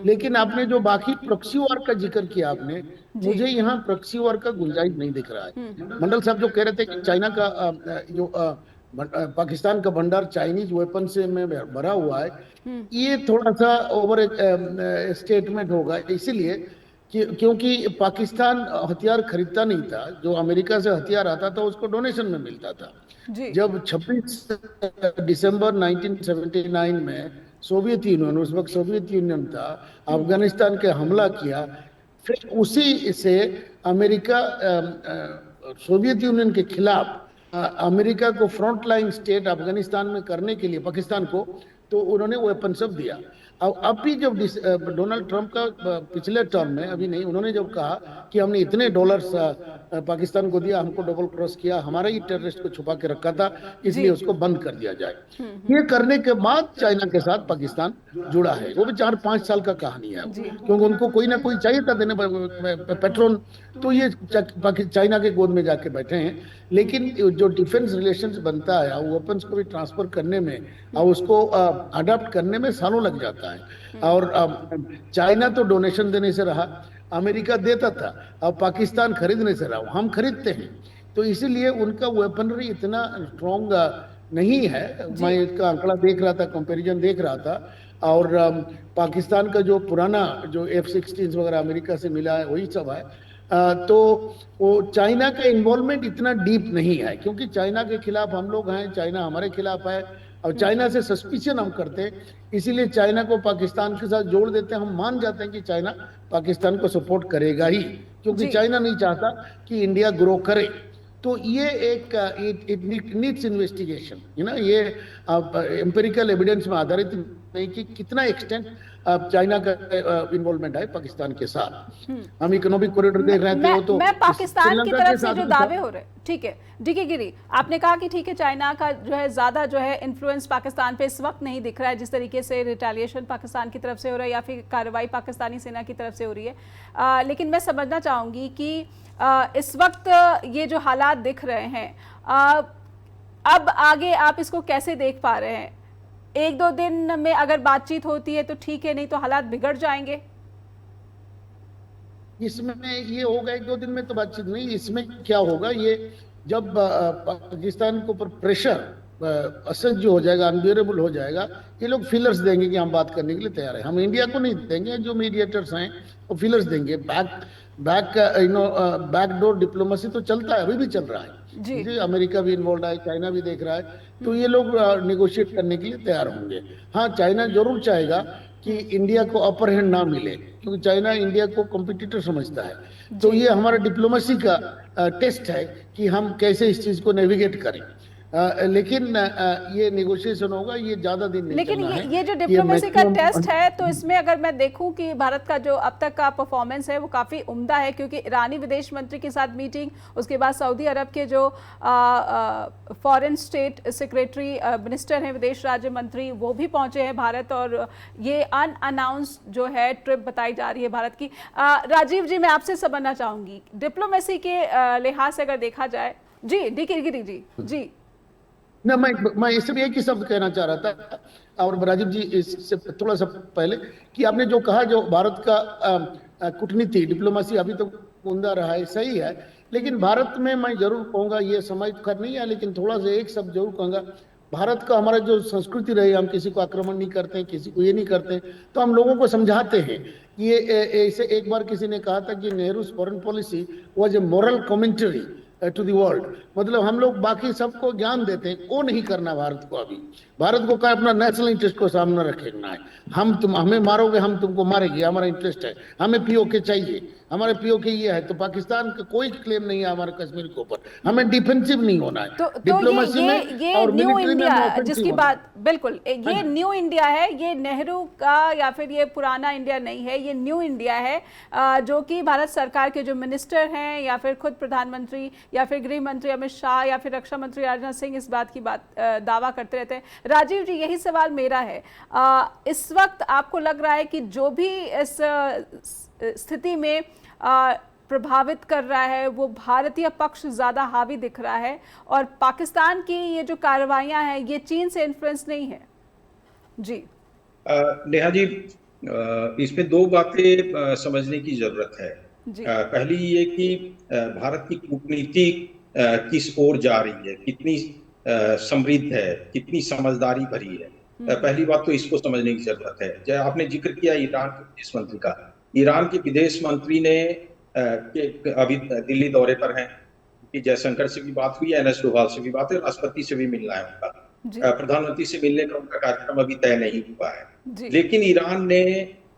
S3: लेकिन आपने जो बाकी प्रॉक्सी वॉर का जिक्र किया आपने, मुझे यहाँ प्रॉक्सी वॉर का गुंजाइश नहीं दिख रहा है। मंडल साहब जो कह रहे थे कि चाइना का जो पाकिस्तान का भंडार चाइनीज वेपन से में भरा हुआ है, ये थोड़ा सा ओवर स्टेटमेंट होगा, इसीलिए क्योंकि पाकिस्तान हथियार खरीदता नहीं था। जो अमेरिका से हथियार आता था उसको डोनेशन में मिलता था। जब 26 दिसंबर 1979 में सोवियत यूनियन, उस वक्त सोवियत यूनियन था, अफगानिस्तान के हमला किया, फिर उसी से अमेरिका सोवियत यूनियन के खिलाफ अमेरिका को फ्रंट लाइन स्टेट अफगानिस्तान में करने के लिए पाकिस्तान को, तो उन्होंने वेपन सब दिया। अब भी जब डोनाल्ड ट्रंप का पिछले टर्म में, अभी नहीं, उन्होंने जब कहा कि हमने इतने डॉलर्स पाकिस्तान को दिया, हमको डबल क्रॉस किया, हमारा ही टेररिस्ट को छुपा के रखा था, इसलिए उसको बंद कर दिया जाए। ये करने के बाद चाइना के साथ पाकिस्तान जुड़ा है। वो भी 4-5 साल का कहानी है, क्योंकि उनको कोई ना कोई चाहिए था देने पेट्रोल, तो ये चाइना के गोद में जाके बैठे हैं। लेकिन जो डिफेंस रिलेशंस बनता है, वेपन्स को भी ट्रांसफर करने में और उसको अडॉप्ट करने में सालों लग जाता है। और चाइना तो डोनेशन देने से रहा, अमेरिका देता था, अब पाकिस्तान खरीदने से रहा, हम खरीदते हैं। तो इसीलिए उनका वेपनरी इतना स्ट्रॉन्ग नहीं है। मैं इसका आंकड़ा देख रहा था, कंपैरिजन देख रहा था, और पाकिस्तान का जो पुराना जो F-16 वगैरह अमेरिका से मिला है वही सब है। तो वो चाइना का इन्वॉल्वमेंट इतना डीप नहीं है, क्योंकि चाइना के खिलाफ हम लोग हैं, चाइना हमारे खिलाफ है, और चाइना से सस्पिशन हम करते हैं, इसीलिए चाइना को पाकिस्तान के साथ जोड़ देते हैं। हम मान जाते हैं कि चाइना पाकिस्तान को सपोर्ट करेगा ही, क्योंकि चाइना नहीं चाहता कि इंडिया ग्रो करे। तो ये एक इट नीड्स इन्वेस्टिगेशन, ये एम्पिरिकल एविडेंस में आधारित नहीं कि कितना एक्सटेंट चाइना का इन्वॉल्वमेंट है पाकिस्तान के साथ। हम इकोनॉमिक कॉरिडोर देख रहे थे, तो
S1: मैं पाकिस्तान की तरफ से जो दावे हो रहे, ठीक है डीके गिरी, आपने कहा कि ठीक है चाइना का जो है ज्यादा जो है इन्फ्लुएंस पाकिस्तान पे इस वक्त नहीं दिख रहा है, जिस तरीके से रिटेलिएशन पाकिस्तान की तरफ से हो रहा है या फिर कार्रवाई पाकिस्तानी सेना की तरफ से हो रही है। लेकिन मैं समझना चाहूंगी कि इस वक्त ये जो हालात दिख रहे हैं, अब आगे आप इसको कैसे देख पा रहे हैं? 1-2 दिन में अगर बातचीत होती है तो ठीक है, नहीं तो हालात बिगड़ जाएंगे।
S3: इसमें ये होगा 1-2 दिन में तो बातचीत नहीं। इसमें क्या होगा, ये जब पाकिस्तान के ऊपर प्रेशर असह्य हो जाएगा, अनबियरेबल हो जाएगा, ये लोग फिलर्स देंगे कि हम बात करने के लिए तैयार हैं। हम इंडिया को नहीं देंगे, जो मीडिएटर्स हैं वो फिलर्स देंगे। बैकडोर डिप्लोमेसी तो चलता है, अभी भी चल रहा है जी। अमेरिका भी इन्वॉल्व है, चाइना भी देख रहा है, तो ये लोग नेगोशिएट करने के लिए तैयार होंगे। हाँ, चाइना जरूर चाहेगा कि इंडिया को अपर हैंड ना मिले, क्योंकि चाइना इंडिया को कॉम्पिटिटर समझता है। तो ये हमारा डिप्लोमेसी का टेस्ट है कि हम कैसे इस चीज को नेविगेट करें। लेकिन ये नेगोशिएशन होगा, ये ज्यादा दिन नहीं
S1: लेकिन
S3: चलना है।
S1: ये जो डिप्लोमेसी का टेस्ट है, तो इसमें अगर मैं देखूं कि भारत का जो अब तक का परफॉर्मेंस है वो काफी उम्दा है, क्योंकि ईरानी विदेश मंत्री के साथ मीटिंग, उसके बाद सऊदी अरब के जो फॉरेन स्टेट सेक्रेटरी मिनिस्टर हैं, विदेश राज्य मंत्री, वो भी पहुंचे हैं भारत, और ये अनअनाउंस जो है ट्रिप बताई जा रही है भारत की। राजीव जी, मैं आपसे समझना चाहूंगी डिप्लोमेसी के लिहाज से अगर देखा जाए। जी डीके गिरी जी।
S3: ना, मैं इसमें एक ही शब्द कहना चाह रहा था, और राजीव जी इससे थोड़ा सा पहले, कि आपने जो कहा, जो भारत का कूटनीति डिप्लोमेसी अभी तो उमदा रहा है, सही है। लेकिन भारत में मैं जरूर कहूँगा, ये समय का नहीं है, लेकिन थोड़ा सा एक शब्द जरूर कहूँगा, भारत का हमारा जो संस्कृति रही, हम किसी को आक्रमण नहीं करते, किसी को ये नहीं करते, तो हम लोगों को समझाते हैं। ये ऐसे एक बार किसी ने कहा था कि Nehru's foreign policy was a moral commentary to the world, मतलब हम लोग बाकी सबको ज्ञान देते हैं, वो नहीं करना भारत को। अभी भारत को क्या अपना नेशनल इंटरेस्ट को सामने रखना है। हमें मारोगे, हम तुमको मारेंगे, हमारा इंटरेस्ट है, हमें पीओके चाहिए, हमारे पीओके ये है। तो पाकिस्तान का कोई क्लेम नहीं है हमारे कश्मीर के ऊपर, हमें डिफेंसिव नहीं होना है।
S1: तो
S3: डिप्लोमेसी में
S1: ये
S3: और
S1: न्यू
S3: मिलिट्री में
S1: इंडिया जिसकी बात, बिल्कुल ये न्यू इंडिया है, ये नेहरू का या फिर ये पुराना इंडिया नहीं है, ये न्यू इंडिया है, जो कि भारत सरकार के जो मिनिस्टर हैं या फिर खुद प्रधानमंत्री या फिर गृह मंत्री अमित शाह या फिर रक्षा मंत्री राजनाथ सिंह इस बात की दावा करते रहते हैं। राजीव जी, यही सवाल मेरा है, इस वक्त आपको लग रहा है कि जो भी इस स्थिति में प्रभावित कर रहा है वो भारतीय पक्ष ज्यादा हावी दिख रहा है, और पाकिस्तान की ये जो कार्रवाइयां हैं ये चीन से इन्फ्लुएंस नहीं है? जी
S2: नेहा जी, इसमें दो बातें समझने की जरूरत है। पहली ये कि भारत की कूटनीति किस ओर जा रही है, कितनी समृद्ध है, कितनी समझदारी भरी है। पहली बात तो इसको समझने की जरूरत है। जब आपने जिक्र किया ईरान के विदेश मंत्री का, ईरान के विदेश मंत्री ने अभी दिल्ली दौरे पर हैं, कि जयशंकर से भी बात हुई है, एनएस डोभाल से भी बात है, राष्ट्रपति से भी मिलना है उनका, प्रधानमंत्री से मिलने का उनका कार्यक्रम अभी तय नहीं हुआ है। लेकिन ईरान ने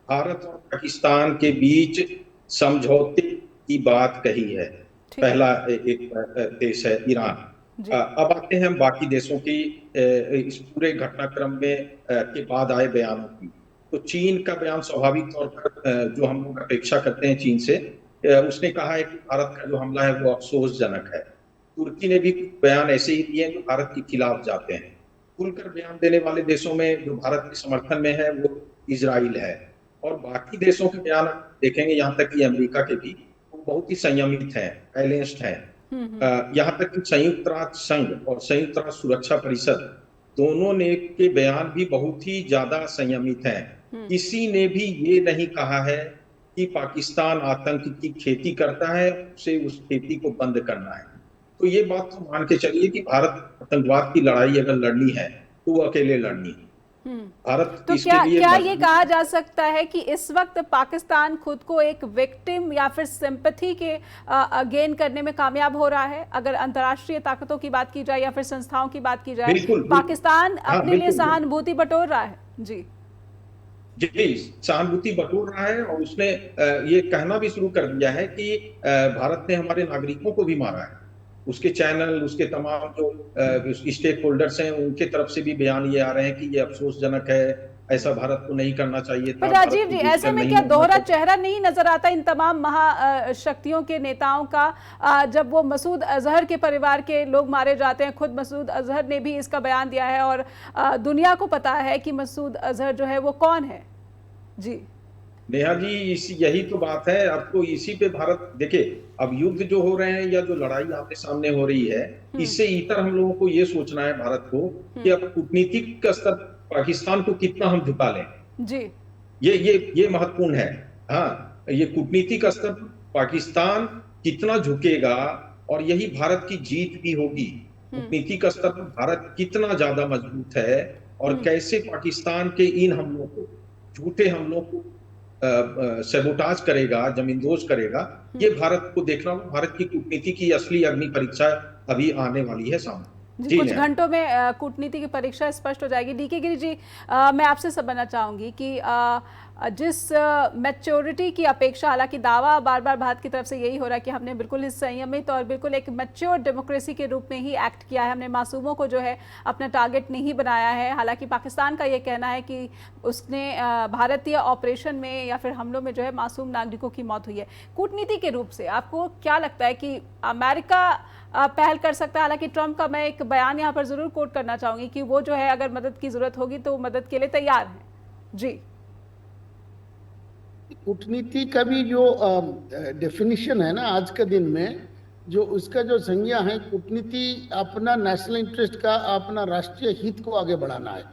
S2: भारत और पाकिस्तान के बीच समझौते की बात कही है। पहला एक देश है ईरान। अब आते हैं हम बाकी देशों की इस पूरे घटनाक्रम में के बाद आए बयानों की। तो चीन का बयान स्वाभाविक तौर पर जो हम लोग अपेक्षा करते हैं चीन से, उसने कहा है कि भारत का जो हमला है वो अफसोसजनक है। तुर्की ने भी बयान ऐसे ही दिए हैं जो भारत के खिलाफ जाते हैं। खुलकर बयान देने वाले देशों में जो भारत के समर्थन में है वो इजराइल है, और बाकी देशों के बयान देखेंगे, यहाँ तक कि अमेरिका के भी, वो बहुत ही संयमित हैं, बैलेंस्ड हैं। यहाँ तक कि संयुक्त राष्ट्र संघ और संयुक्त राष्ट्र सुरक्षा परिषद दोनों ने के बयान भी बहुत ही ज्यादा संयमित हैं। किसी ने भी ये नहीं कहा है कि पाकिस्तान आतंक की खेती करता है, उसे उस खेती को बंद करना है। तो ये बात तो मान के चलिए कि भारत आतंकवाद की लड़ाई अगर लड़नी है तो वो अकेले लड़नी है। भारत
S1: तो
S2: इसके लिए
S1: क्या ये कहा जा सकता है कि इस वक्त पाकिस्तान खुद को एक विक्टिम या फिर सिंपैथी के गेन करने में कामयाब हो रहा है? अगर अंतर्राष्ट्रीय ताकतों की बात की जाए या फिर संस्थाओं की बात की जाए, पाकिस्तान अपने लिए सहानुभूति बटोर रहा है। जी
S2: जी, सहानुभूति बटोर रहा है, और उसने ये कहना भी शुरू कर दिया है कि भारत ने हमारे नागरिकों को भी मारा है। उसके चैनल, उसके तमाम जो स्टेक होल्डर्स हैं, उनके तरफ से भी बयान ये आ रहे हैं कि ये अफसोसजनक है, ऐसा भारत को नहीं करना चाहिए था।
S1: पर राजीव जी, ऐसे में क्या दोहरा चेहरा नहीं नजर आता इन तमाम महाशक्तियों के नेताओं का, जब वो मसूद अजहर के परिवार के लोग मारे जाते हैं? खुद मसूद अजहर ने भी इसका बयान दिया है, और दुनिया को पता है कि मसूद अजहर जो है वो कौन है। जी
S2: नेहा जी, यही तो बात है। अब तो इसी पे भारत, देखिए, अब युद्ध जो हो रहे हैं या जो लड़ाई आमने सामने हो रही है, इससे इतर हम लोगों को ये सोचना है भारत को कि अब कूटनीतिक स्तर पाकिस्तान को कितना हम झुका लें। जी, ये महत्वपूर्ण है। हाँ, ये कूटनीतिक स्तर पाकिस्तान कितना झुकेगा, और यही भारत की जीत भी होगी। कूटनीतिक स्तर पर भारत कितना ज्यादा मजबूत है, और कैसे पाकिस्तान के इन हमलों को, झूठे हमलों को सैबोटाज करेगा, जमींदोज करेगा, ये भारत को देखना। भारत की कूटनीति की असली अग्नि परीक्षा अभी आने वाली है सामने।
S1: जी, कुछ घंटों में कूटनीति की परीक्षा स्पष्ट हो जाएगी। डीके गिरी जी, मैं आपसे समझना चाहूंगी कि जिस मैच्योरिटी की अपेक्षा, हालांकि दावा बार बार भारत की तरफ से यही हो रहा है कि हमने बिल्कुल ही संयमित और बिल्कुल एक मैच्योर डेमोक्रेसी के रूप में ही एक्ट किया है, हमने मासूमों को जो है अपना टारगेट नहीं बनाया है। हालांकि पाकिस्तान का ये कहना है कि उसने भारतीय ऑपरेशन में या फिर हमलों में जो है मासूम नागरिकों की मौत हुई है। कूटनीति के रूप से आपको क्या लगता है कि अमेरिका पहल कर सकता है? हालांकि ट्रंप का मैं एक बयान यहाँ पर जरूर कोट करना चाहूंगी कि वो जो है अगर मदद की जरूरत होगी तो मदद के लिए तैयार है। जी,
S3: कूटनीति का भी जो डेफिनेशन है ना आज के दिन में, जो उसका जो संज्ञा है, कूटनीति अपना नेशनल इंटरेस्ट का, अपना राष्ट्रीय हित को आगे बढ़ाना है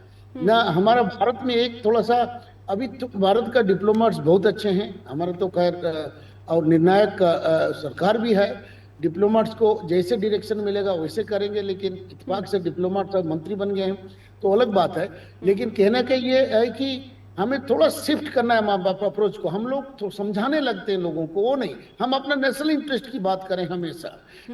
S3: ना। हमारा भारत में एक थोड़ा सा अभी तो भारत का डिप्लोमेट्स बहुत अच्छे हैं, हमारा तो खैर और निर्णायक सरकार भी है। डिप्लोमेट्स को जैसे डायरेक्शन मिलेगा वैसे करेंगे, लेकिन इत्तेफाक से डिप्लोमेट्स और मंत्री बन गए हैं तो अलग बात है। लेकिन कहने का ये है कि हमें थोड़ा शिफ्ट करना है माँ बाप अप्रोच को। हम लोग तो समझाने लगते हैं लोगों को, वो नहीं, हम अपना नेशनल इंटरेस्ट की बात करें हमेशा।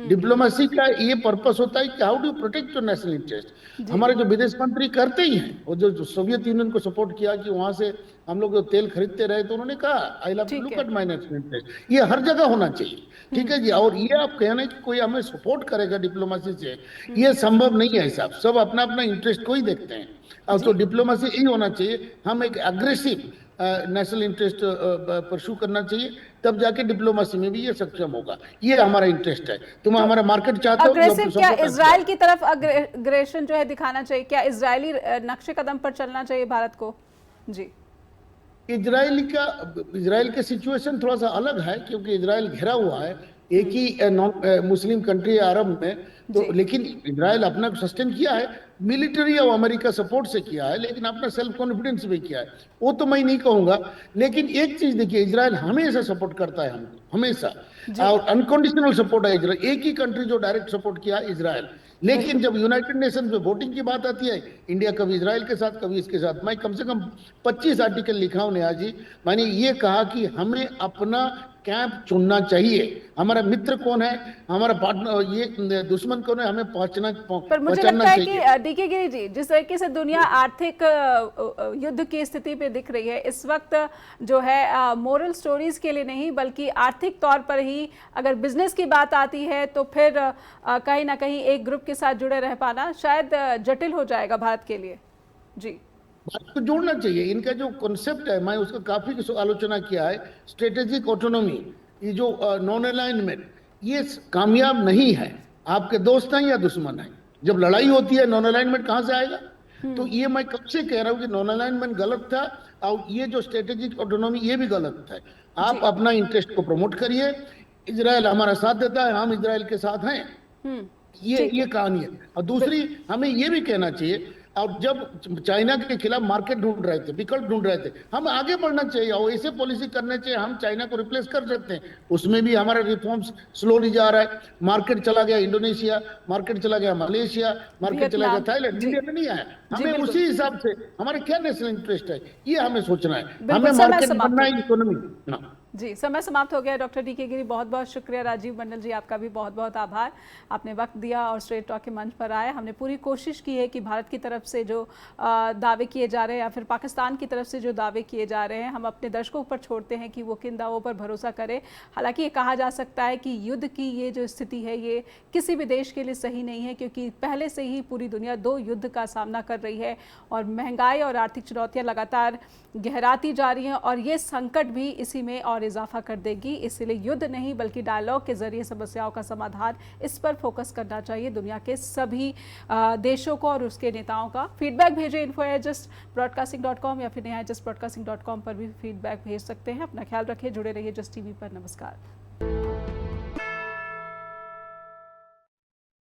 S3: डिप्लोमेसी का ये पर्पस होता है कि how do protect your national interest. हमारे जो विदेश मंत्री करते ही हैं, वो जो सोवियत यूनियन को सपोर्ट किया कि वहां से हम लोग जो तेल खरीदते रहे, तो उन्होंने कहा I love to look at my national interest. ये हर जगह होना चाहिए, ठीक है जी। और ये आप कहना कि कोई हमें सपोर्ट करेगा डिप्लोमेसी से, ये संभव नहीं है साहब। सब अपना अपना इंटरेस्ट को ही देखते हैं। अब तो डिप्लोमेसी यही होना चाहिए, हम एक अग्रेसिव नेशनल इंटरेस्ट परस्यू करना चाहिए, तब जाके डिप्लोमेसी में भी ये सक्षम होगा। ये हमारा इंटरेस्ट है। तुम हमारा मार्केट चाहते हो,
S1: अग्रेसिव क्या इजराइल की तरफ अग्रेशन जो है दिखाना चाहिए? क्या इजरायली नक्शे कदम पर चलना चाहिए भारत को? जी,
S3: इजराइल का सिचुएशन थोड़ा सा अलग है, क्योंकि इजराइल घिरा हुआ है, एक ही नॉन मुस्लिम कंट्री है अरब में, तो लेकिन इजराइल अपना सस्टेन किया है, मिलिट्री और अमेरिका सपोर्ट से किया है, लेकिन अपना सेल्फ कॉन्फिडेंस भी किया है, वो तो मैं नहीं कहूंगा। लेकिन एक चीज देखिए, इजराइल हमेशा सपोर्ट करता है हमको, हमेशा, और अनकंडीशनल सपोर्ट है इजराइल। एक ही कंट्री जो डायरेक्ट सपोर्ट किया है, इजराइल। लेकिन जब यूनाइटेड नेशन में वोटिंग की बात आती है, इंडिया कभी इजराइल के साथ, कभी इसके साथ। मैं कम से कम 25 आर्टिकल लिखा हूं नेहा जी। मैंने ये कहा कि हमें अपना कैंप चुनना चाहिए। हमारा मित्र कौन है, हमारा पार्टनर, ये दुश्मन कौन है, हमें पहचानना चाहिए।
S1: पर मुझे लगता है कि डीके गिरी जी, जिस तरीके से दुनिया आर्थिक युद्ध की स्थिति पे दिख रही है इस वक्त, जो है मोरल स्टोरीज के लिए नहीं बल्कि आर्थिक तौर पर ही अगर बिजनेस की बात आती है, तो फिर कहीं ना कहीं एक ग्रुप के साथ जुड़े रह पाना शायद जटिल हो जाएगा भारत के लिए। जी,
S3: बात को जोड़ना चाहिए। इनका जो कॉन्सेप्ट है, मैं उसका काफी आलोचना किया है, स्ट्रेटेजिक ऑटोनॉमी। ये जो नॉन अलाइनमेंट, ये कामयाब नहीं है। आपके दोस्त हैं या दुश्मन हैं? जब लड़ाई होती है नॉन अलाइनमेंट कहां से आएगा? तो ये मैं कब से कह रहा हूं कि नॉन अलाइनमेंट गलत था, और ये जो स्ट्रेटेजिक ऑटोनॉमी ये भी गलत है। आप
S1: जी।
S3: अपना इंटरेस्ट को प्रमोट करिए, इजराइल हमारा साथ देता है, हम इजराइल के साथ हैं,
S1: ठीक
S3: ये
S1: है।
S3: कहानी है। और दूसरी, हमें ये भी कहना चाहिए, और जब चाइना के खिलाफ मार्केट ढूंढ रहे थे, विकल्प ढूंढ रहे थे, हम आगे बढ़ना चाहिए और ऐसे पॉलिसी करने चाहिए, हम चाइना को रिप्लेस कर सकते हैं। उसमें भी हमारा रिफॉर्म्स स्लोली जा रहा है। मार्केट चला गया इंडोनेशिया, मार्केट चला गया मलेशिया, मार्केट चला गया
S1: वियतनाम।
S3: थाईलैंड,
S1: जी।
S3: इंडिया में नहीं आया।
S1: जी,
S3: हमें
S1: बिल्कुल।
S3: उसी हिसाब से हमारे क्या नेशनल इंटरेस्ट है, ये हमें सोचना है।
S1: बिल्कुल,
S3: हमें
S1: समय
S3: मार्केट
S1: समाप्त
S3: बनना
S1: हो
S3: है, इकोनॉमी।
S1: जी, समय समाप्त हो गया। डॉक्टर डी के गिरी, बहुत बहुत शुक्रिया। राजीव मंडल जी, आपका भी बहुत बहुत आभार, आपने वक्त दिया और स्ट्रेट टॉक के मंच पर आए। हमने पूरी कोशिश की है कि भारत की तरफ से जो दावे किए जा रहे हैं या फिर पाकिस्तान की तरफ से जो दावे किए जा रहे हैं, हम अपने दर्शकों पर छोड़ते हैं कि वो किन दावों पर भरोसा करें। हालांकि ये कहा जा सकता है कि युद्ध की ये जो स्थिति है ये किसी भी देश के लिए सही नहीं है, क्योंकि पहले से ही पूरी दुनिया 2 युद्ध का सामना कर रही है और महंगाई और आर्थिक चुनौतियाँ लगातार गहराती जा रही हैं, और ये संकट भी इसी में और इजाफा कर देगी। इसलिए युद्ध नहीं बल्कि डायलॉग के जरिए समस्याओं का समाधान, इस पर फोकस करना चाहिए दुनिया के सभी देशों को और उसके नेताओं का। फीडबैक भेजें info@justbroadcasting.com या फिर justbroadcasting.com पर भी फीडबैक भेज सकते हैं। अपना ख्याल रखिए, जुड़े रहिए जस्ट टीवी पर। नमस्कार।